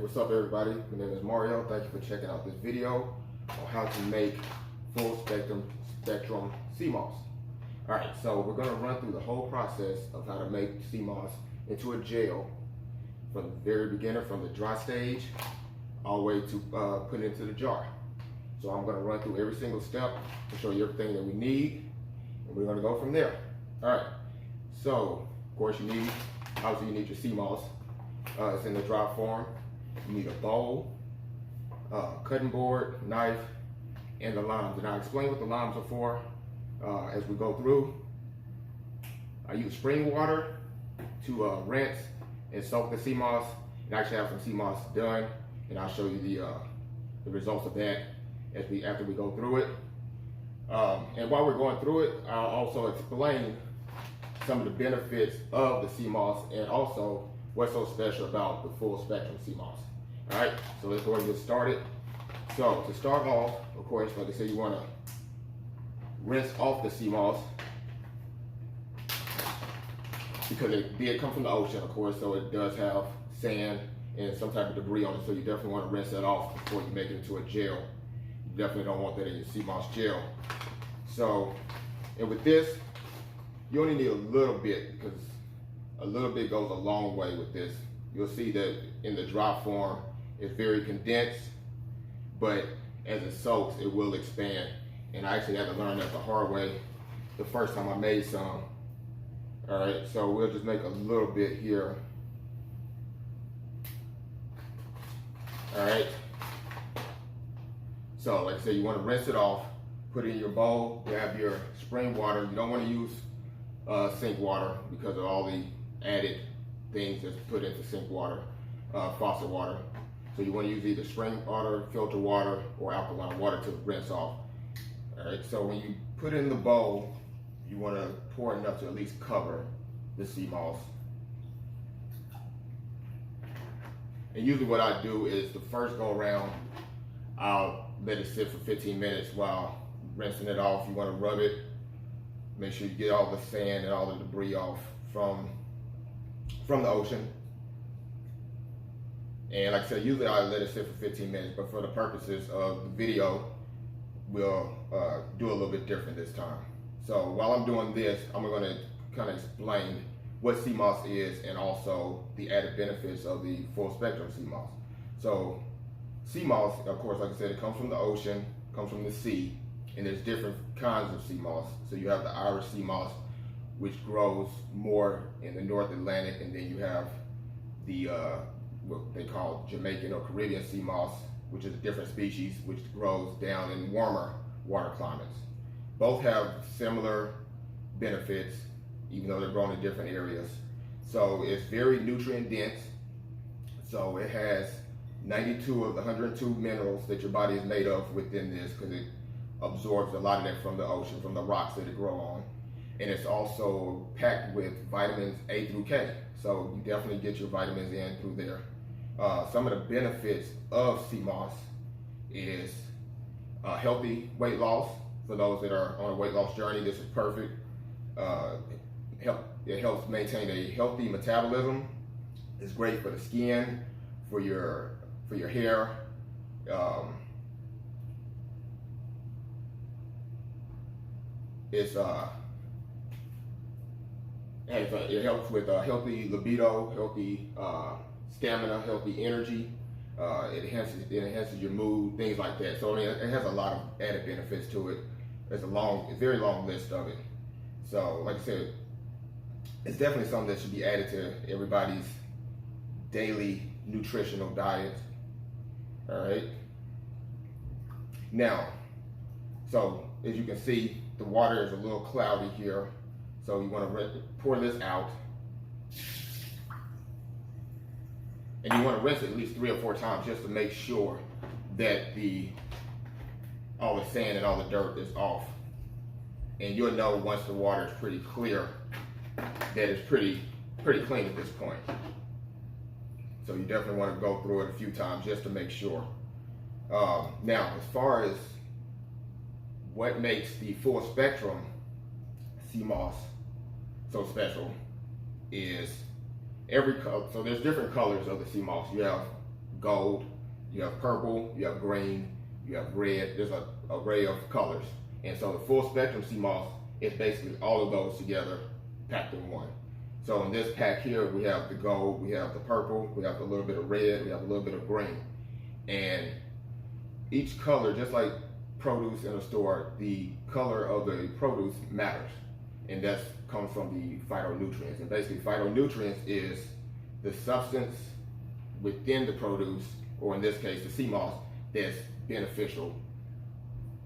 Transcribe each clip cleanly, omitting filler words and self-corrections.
what's up everybody? My name is Mario. Thank you for checking out this video on how to make full spectrum sea moss. Alright, so we're going to run through the whole process of how to make sea moss into a gel from the very beginning, from the dry stage, all the way to put it into the jar. So I'm going to run through every single step to show you everything that we need, and we're going to go from there. Alright, so of course obviously you need your sea moss. It's in the dry form. You need a bowl, cutting board, knife, and the limes. And I'll explain what the limes are for as we go through. I use spring water to rinse and soak the sea moss, and I actually have some sea moss done, and I'll show you the results of that after we go through it. And while we're going through it, I'll also explain some of the benefits of the sea moss and also what's so special about the full spectrum sea moss. All right, so let's go ahead and get started. So to start off, of course, like I said, you want to rinse off the sea moss because it did come from the ocean, of course, so it does have sand and some type of debris on it, so you definitely want to rinse that off before you make it into a gel. You definitely don't want that in your sea moss gel. So, and with this, you only need a little bit because a little bit goes a long way with this. You'll see that in the dry form, it's very condensed, but as it soaks, it will expand. And I actually had to learn that the hard way the first time I made some. All right, so we'll just make a little bit here. All right. So like I said, you want to rinse it off, put it in your bowl, grab your spring water. You don't want to use sink water because of all the added things that's put into sink water, faucet water. So you want to use either spring water, filter water, or alkaline water to rinse off. All right, so when you put it in the bowl, you want to pour enough to at least cover the sea moss. And usually what I do is the first go around, I'll let it sit for 15 minutes while rinsing it off. You want to rub it, make sure you get all the sand and all the debris off from the ocean. And like I said, usually I let it sit for 15 minutes, but for the purposes of the video, we'll do a little bit different this time. So while I'm doing this, I'm going to kind of explain what sea moss is and also the added benefits of the full spectrum sea moss. So sea moss, of course, like I said, it comes from the ocean, comes from the sea, and there's different kinds of sea moss. So you have the Irish sea moss, which grows more in the North Atlantic, and then you have the what they call Jamaican or Caribbean sea moss, which is a different species, which grows down in warmer water climates. Both have similar benefits, even though they're grown in different areas. So it's very nutrient dense. So it has 92 of the 102 minerals that your body is made of within this, because it absorbs a lot of that from the ocean, from the rocks that it grow on. And it's also packed with vitamins A through K. So you definitely get your vitamins in through there. Some of the benefits of sea moss is healthy weight loss. For those that are on a weight loss journey, this is perfect. It helps maintain a healthy metabolism. It's great for the skin, for your hair. It helps with healthy libido, healthy stamina, healthy energy. It enhances your mood, things like that. So I mean, it has a lot of added benefits to it. There's a very long list of it. So like I said, it's definitely something that should be added to everybody's daily nutritional diet. All right. Now, so as you can see, the water is a little cloudy here. So you want to pour this out. And you want to rinse it at least 3 or 4 times just to make sure that all the sand and all the dirt is off. And you'll know once the water is pretty clear that it's pretty clean at this point. So you definitely want to go through it a few times just to make sure. Now, as far as what makes the full spectrum sea moss so special is every color. So there's different colors of the sea moss. You have gold, you have purple, you have green, you have red. There's an array of colors. And so the full spectrum sea moss is basically all of those together packed in one. So in this pack here, we have the gold, we have the purple, we have a little bit of red, we have a little bit of green. And each color, just like produce in a store, the color of the produce matters. And that comes from the phytonutrients. And basically phytonutrients is the substance within the produce, or in this case, the sea moss, that's beneficial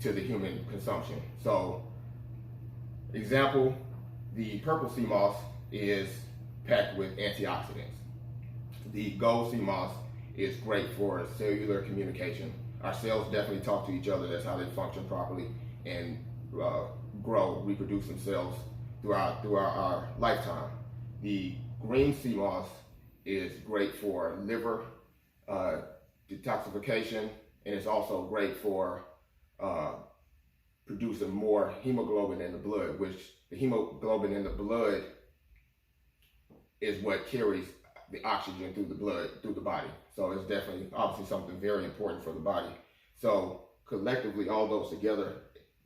to the human consumption. So, example, the purple sea moss is packed with antioxidants. The gold sea moss is great for cellular communication. Our cells definitely talk to each other. That's how they function properly and grow, reproduce themselves throughout our lifetime. The green sea moss is great for liver detoxification, and it's also great for producing more hemoglobin in the blood, which the hemoglobin in the blood is what carries the oxygen through the blood, through the body. So it's definitely, obviously, something very important for the body. So collectively, all those together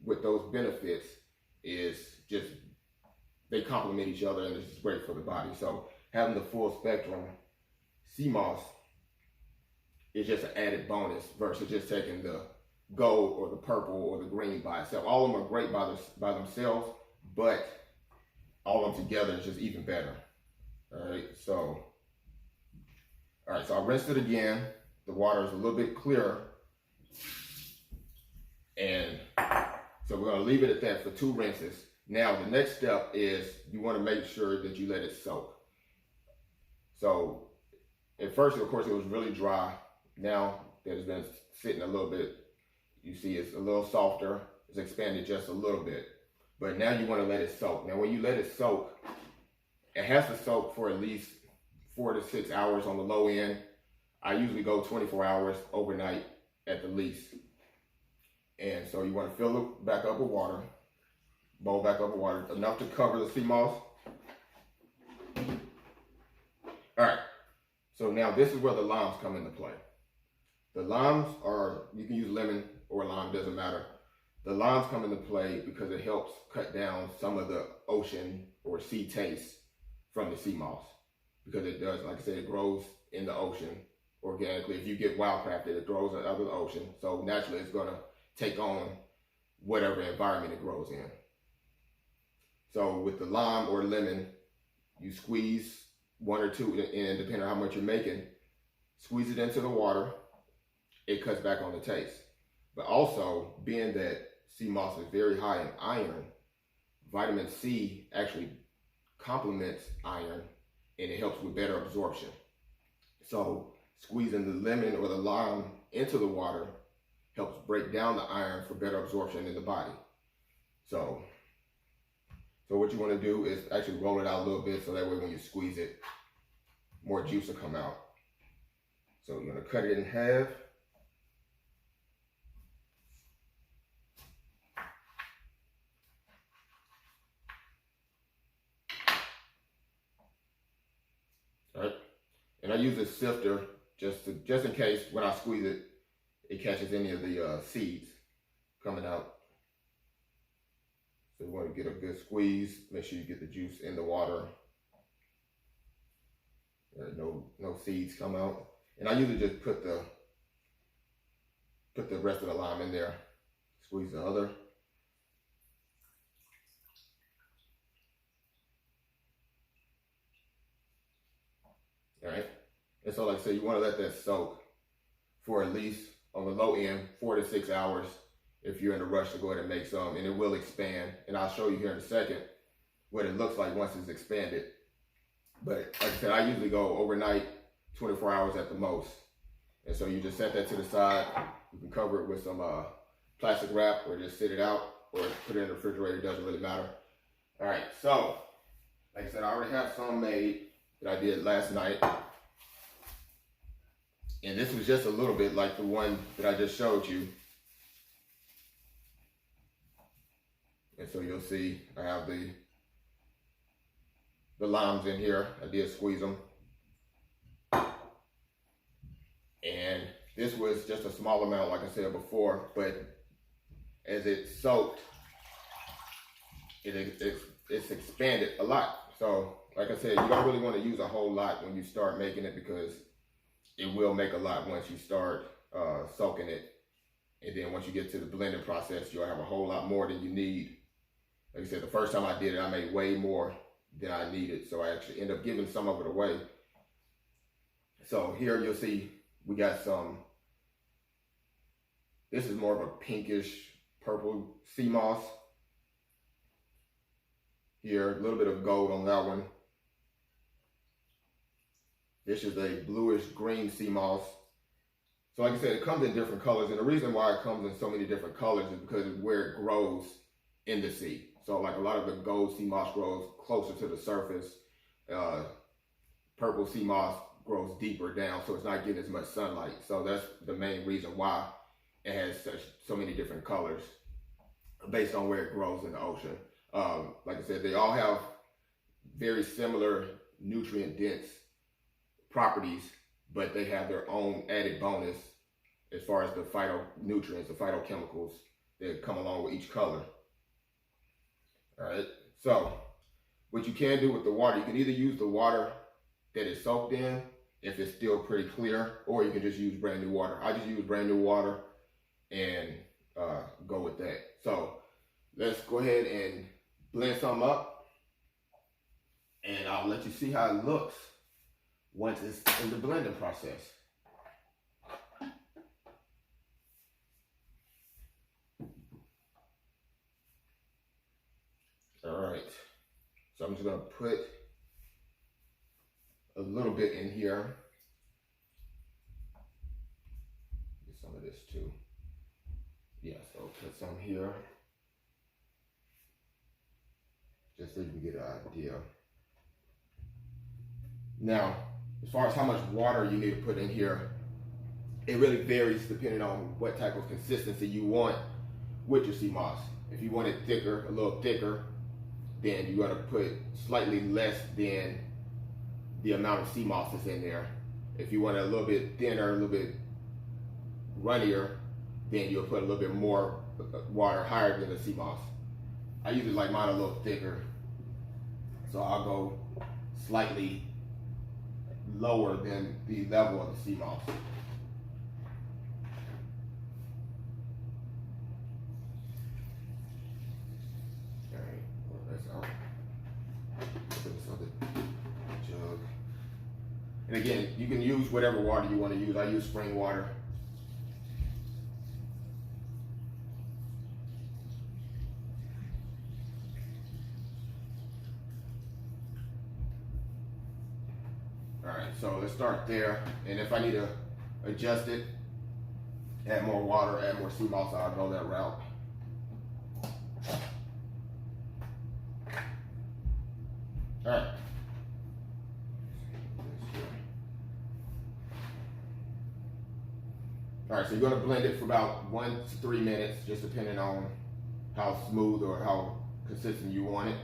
with those benefits is just, they complement each other, and it's great for the body. So having the full spectrum sea moss is just an added bonus versus just taking the gold or the purple or the green by itself. All of them are great by themselves, but all of them together is just even better. All right, so I rinsed it again. The water is a little bit clearer. And so we're gonna leave it at that for 2 rinses. Now the next step is you wanna make sure that you let it soak. So at first, of course, it was really dry. Now that it's been sitting a little bit, you see it's a little softer. It's expanded just a little bit. But now you wanna let it soak. Now when you let it soak, it has to soak for at least 4 to 6 hours on the low end. I usually go 24 hours overnight at the least. And so you want to fill it back up with water, bowl back up with water, enough to cover the sea moss. All right, so now this is where the limes come into play. The limes are, you can use lemon or lime, doesn't matter. The limes come into play because it helps cut down some of the ocean or sea taste from the sea moss. Because it does, like I said, it grows in the ocean organically. If you get wildcrafted, it grows out of the ocean. So naturally, it's gonna take on whatever environment it grows in. So with the lime or lemon, you squeeze 1 or 2 in, depending on how much you're making, squeeze it into the water. It cuts back on the taste. But also, being that sea moss is very high in iron, vitamin C actually complements iron, and it helps with better absorption. So squeezing the lemon or the lime into the water helps break down the iron for better absorption in the body. So what you want to do is actually roll it out a little bit, so that way when you squeeze it, more juice will come out. So you're going to cut it in half. All right, and I use a sifter just in case when I squeeze it, it catches any of the seeds coming out. So you want to get a good squeeze. Make sure you get the juice in the water. No seeds come out. And I usually just put the rest of the lime in there. Squeeze the other. All right. And so like I said, you want to let that soak for at least, on the low end, 4 to 6 hours if you're in a rush to go ahead and make some, and it will expand. And I'll show you here in a second what it looks like once it's expanded. But like I said, I usually go overnight, 24 hours at the most. And so you just set that to the side. You can cover it with some plastic wrap or just sit it out or put it in the refrigerator, it doesn't really matter. All right, so like I said, I already have some made that I did last night. And this was just a little bit like the one that I just showed you. And so you'll see I have the limes in here. I did squeeze them. And This was just a small amount, like I said before, but as it soaked, it's expanded a lot. So like I said, you don't really want to use a whole lot when you start making it, because it will make a lot once you start soaking it. And then once you get to the blending process, you'll have a whole lot more than you need. Like I said, the first time I did it, I made way more than I needed. So I actually ended up giving some of it away. So here you'll see we got some, this is more of a pinkish purple sea moss. Here, a little bit of gold on that one. This is a bluish green sea moss. So like I said, it comes in different colors, and the reason why it comes in so many different colors is because of where it grows in the sea. So like a lot of the gold sea moss grows closer to the surface. Purple sea moss grows deeper down, so it's not getting as much sunlight. So that's the main reason why it has so many different colors based on where it grows in the ocean. Like I said, they all have very similar nutrient dense properties, but they have their own added bonus as far as the phytonutrients, the phytochemicals that come along with each color. All right, so what you can do with the water, you can either use the water that is soaked in if it's still pretty clear, or you can just use brand new water. I just use brand new water and go with that. So let's go ahead and blend some up, and I'll let you see how it looks once it's in the blending process. All right, so I'm just gonna put a little bit in here. Get some of this too. Yeah, so put some here, just so you can get an idea. Now, as far as how much water you need to put in here, it really varies depending on what type of consistency you want with your sea moss. If you want it thicker, a little thicker, then you gotta put slightly less than the amount of sea moss that's in there. If you want it a little bit thinner, a little bit runnier, then you'll put a little bit more water higher than the sea moss. I usually like mine a little thicker, so I'll go slightly lower than the level of the sea moss. Okay, well, that's out. Put this other jug. And again, you can use whatever water you want to use. I use spring water. So let's start there, and if I need to adjust it, add more water, add more sea moss, I'll go that route. All right. All right, so you're gonna blend it for about 1 to 3 minutes, just depending on how smooth or how consistent you want it.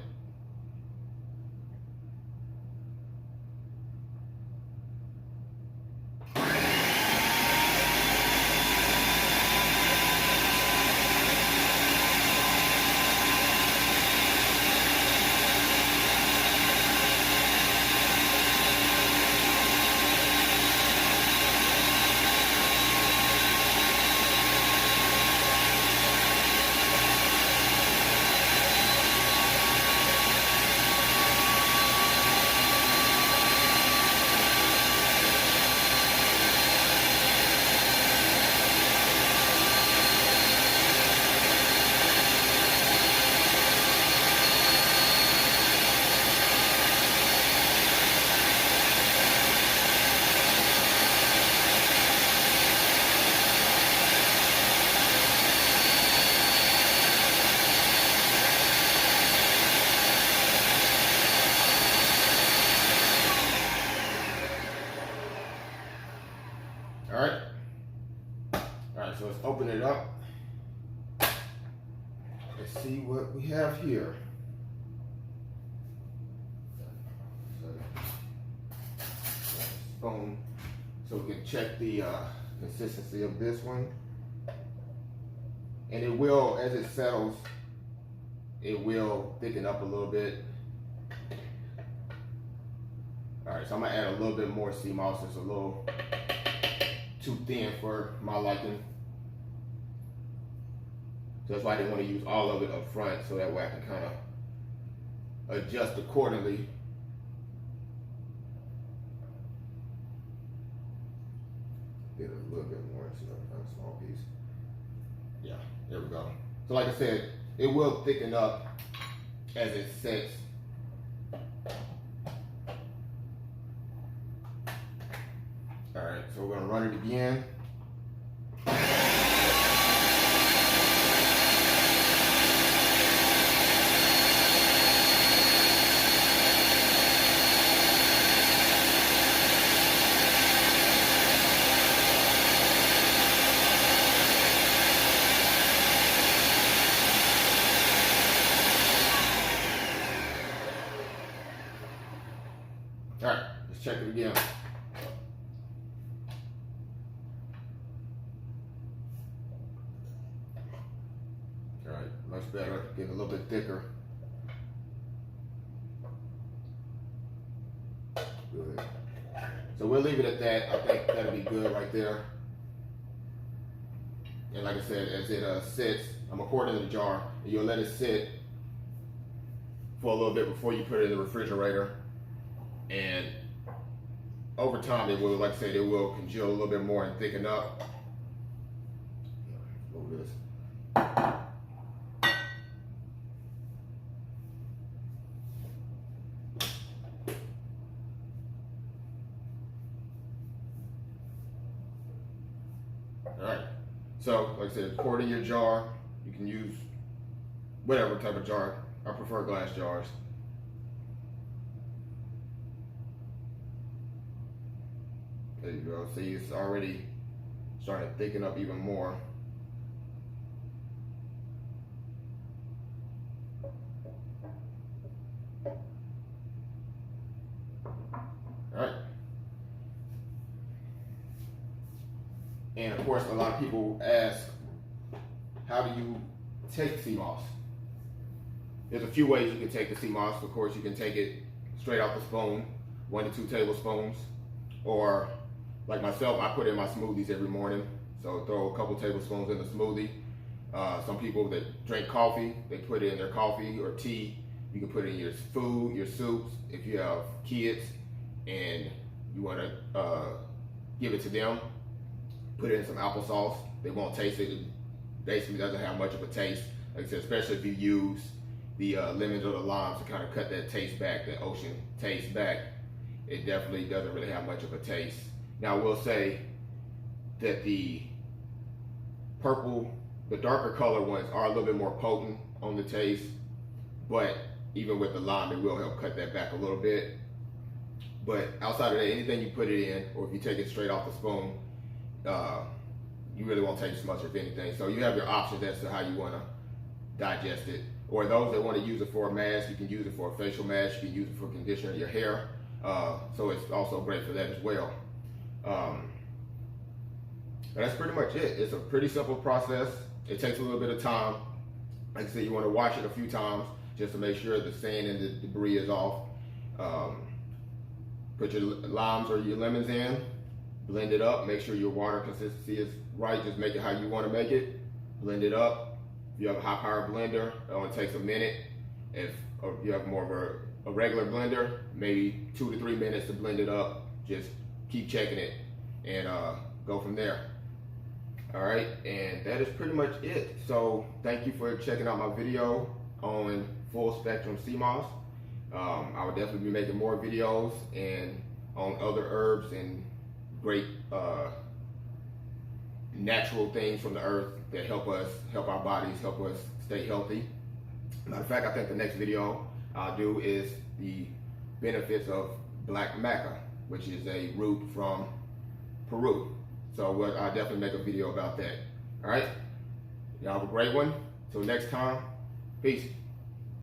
So let's open it up. Let's see what we have here. Spoon, so we can check the consistency of this one. And it will, as it settles, it will thicken up a little bit. All right, so I'm gonna add a little bit more sea moss. It's a little too thin for my liking. So that's why I didn't want to use all of it up front, so that way I can kind of adjust accordingly. Get a little bit more, so a small piece. Yeah, there we go. So like I said, it will thicken up as it sets. All right, so we're gonna run it again. All right, let's check it again. All right, much better, getting a little bit thicker. Good. So we'll leave it at that. I think that'll be good right there. And like I said, as it sits, I'm gonna pour it in the jar, and you'll let it sit for a little bit before you put it in the refrigerator. And over time, it will, like I said, it will congeal a little bit more and thicken up. Move this. All right. So, like I said, pour it in your jar. You can use whatever type of jar. I prefer glass jars. There you go. See, it's already starting to thicken up even more. All right. And of course, a lot of people ask, how do you take sea moss? There's a few ways you can take the sea moss. Of course, you can take it straight out the spoon, 1 to 2 tablespoons, or like myself, I put it in my smoothies every morning. So throw a couple tablespoons in the smoothie. Some people that drink coffee, they put it in their coffee or tea. You can put it in your food, your soups. If you have kids and you want to give it to them, put it in some applesauce. They won't taste it. It basically doesn't have much of a taste. Like I said, especially if you use the lemons or the limes to kind of cut that taste back, that ocean taste back. It definitely doesn't really have much of a taste. Now, I will say that the purple, the darker color ones are a little bit more potent on the taste, but even with the lime, it will help cut that back a little bit. But outside of that, anything you put it in, or if you take it straight off the spoon, you really won't taste much of anything. So you have your options as to how you want to digest it. Or those that want to use it for a mask, you can use it for a facial mask, you can use it for conditioning your hair. So it's also great for that as well. But that's pretty much it. It's a pretty simple process. It takes a little bit of time. Like I said, you want to wash it a few times just to make sure the sand and the debris is off. Put your limes or your lemons in, blend it up, make sure your water consistency is right. Just make it how you want to make it. Blend it up. If you have a high power blender, it only takes a minute. If you have more of a regular blender, maybe 2 to 3 minutes to blend it up. Just keep checking it and go from there. All right, and that is pretty much it. So thank you for checking out my video on full spectrum sea moss. I would definitely be making more videos and on other herbs and great natural things from the earth that help us, help our bodies, help us stay healthy. Matter of fact, I think the next video I'll do is the benefits of black maca, which is a root from Peru. So I'll definitely make a video about that. All right, y'all have a great one. Till next time, peace.